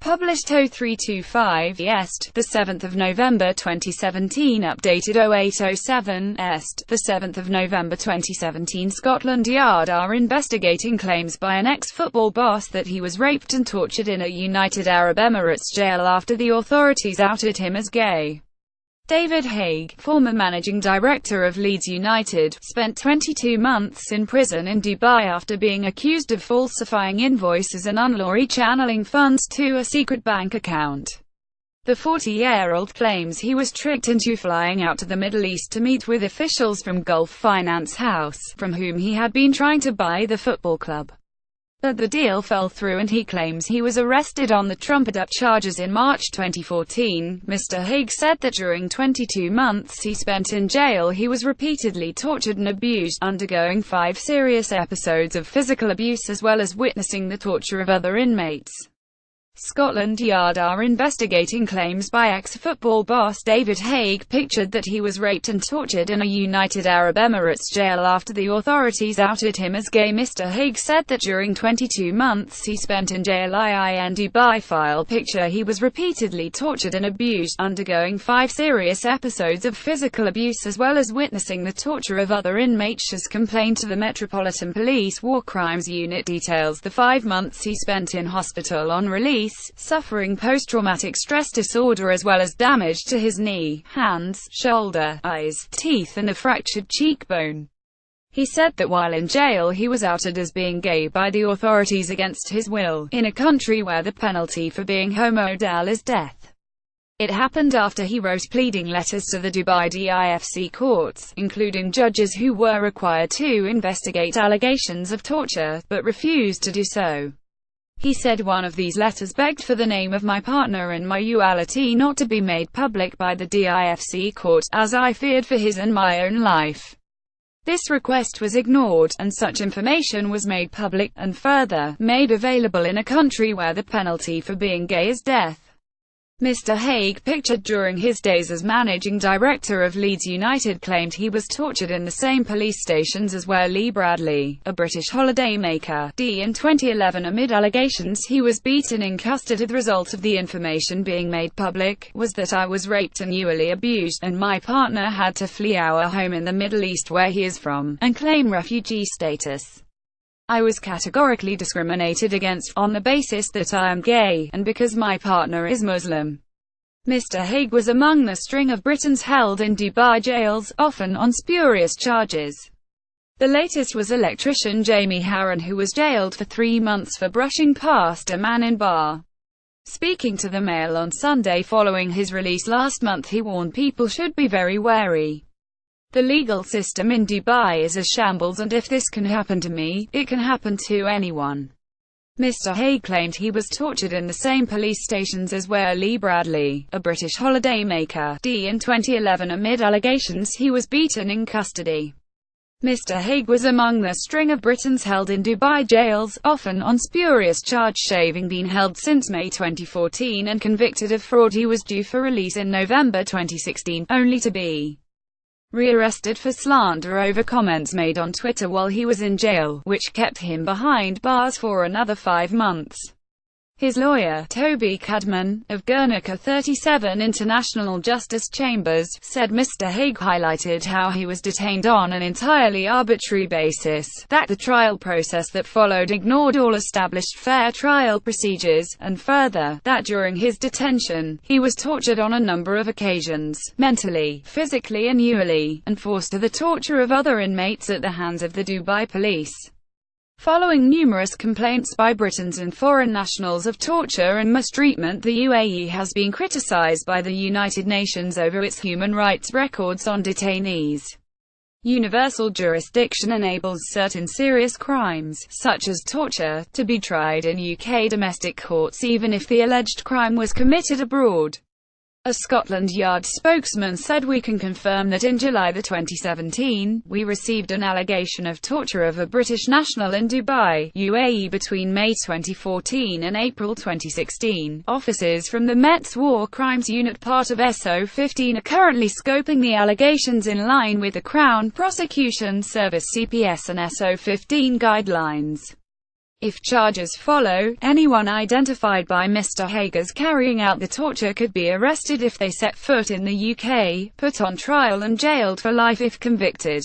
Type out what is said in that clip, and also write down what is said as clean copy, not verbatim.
Published 0325 Est, 7 November 2017. Updated 0807 Est, 7 November 2017. Scotland Yard are investigating claims by an ex-football boss that he was raped and tortured in a United Arab Emirates jail after the authorities outed him as gay. David Haigh, former managing director of Leeds United, spent 22 months in prison in Dubai after being accused of falsifying invoices and unlawfully channeling funds to a secret bank account. The 40-year-old claims he was tricked into flying out to the Middle East to meet with officials from Gulf Finance House, from whom he had been trying to buy the football club. But the deal fell through and he claims he was arrested on the trumped-up charges in March 2014. Mr. Haigh said that during 22 months he spent in jail he was repeatedly tortured and abused, undergoing 5 serious episodes of physical abuse as well as witnessing the torture of other inmates. Scotland Yard are investigating claims by ex-football boss David Haigh, pictured that he was raped and tortured in a United Arab Emirates jail after the authorities outed him as gay. Mr. Haigh said that during 22 months he spent in jail in Dubai. File picture he was repeatedly tortured and abused, undergoing 5 serious episodes of physical abuse as well as witnessing the torture of other inmates. Has complained to the Metropolitan Police War Crimes Unit. Details the 5 months he spent in hospital on release, suffering post-traumatic stress disorder as well as damage to his knee, hands, shoulder, eyes, teeth and a fractured cheekbone. He said that while in jail he was outed as being gay by the authorities against his will, in a country where the penalty for being homosexual is death. It happened after he wrote pleading letters to the Dubai DIFC courts, including judges who were required to investigate allegations of torture, but refused to do so. He said one of these letters begged for the name of my partner and my reality not to be made public by the DIFC court, as I feared for his and my own life. This request was ignored, and such information was made public, and further, made available in a country where the penalty for being gay is death. Mr. Haigh, pictured during his days as managing director of Leeds United, claimed he was tortured in the same police stations as where Lee Bradley, a British holidaymaker, in 2011 amid allegations he was beaten in custody. The result of the information being made public was that I was raped and sexually abused, and my partner had to flee our home in the Middle East where he is from, and claim refugee status. I was categorically discriminated against, on the basis that I am gay, and because my partner is Muslim. Mr. Haigh was among the string of Britons held in Dubai jails, often on spurious charges. The latest was electrician Jamie Harron, who was jailed for 3 months for brushing past a man in bar. Speaking to the Mail on Sunday following his release last month, he warned people should be very wary. The legal system in Dubai is a shambles, and if this can happen to me, it can happen to anyone. Mr. Haigh claimed he was tortured in the same police stations as where Lee Bradley, a British holidaymaker, in 2011 amid allegations he was beaten in custody. Mr. Haigh was among the string of Britons held in Dubai jails, often on spurious charges, having been held since May 2014 and convicted of fraud. He was due for release in November 2016, only to be rearrested for slander over comments made on Twitter while he was in jail, which kept him behind bars for another 5 months. His lawyer, Toby Cadman, of Guernica 37 International Justice Chambers, said Mr. Haigh highlighted how he was detained on an entirely arbitrary basis, that the trial process that followed ignored all established fair trial procedures, and further, that during his detention, he was tortured on a number of occasions, mentally, physically and sexually, and forced to the torture of other inmates at the hands of the Dubai police. Following numerous complaints by Britons and foreign nationals of torture and mistreatment, the UAE has been criticized by the United Nations over its human rights records on detainees. Universal jurisdiction enables certain serious crimes, such as torture, to be tried in UK domestic courts even if the alleged crime was committed abroad. A Scotland Yard spokesman said, "We can confirm that in July 2017, we received an allegation of torture of a British national in Dubai, UAE between May 2014 and April 2016. Officers from the Met's War Crimes Unit, part of SO15, are currently scoping the allegations in line with the Crown Prosecution Service CPS and SO15 guidelines." If charges follow, anyone identified by Mr. Haig as carrying out the torture could be arrested if they set foot in the UK, put on trial and jailed for life if convicted.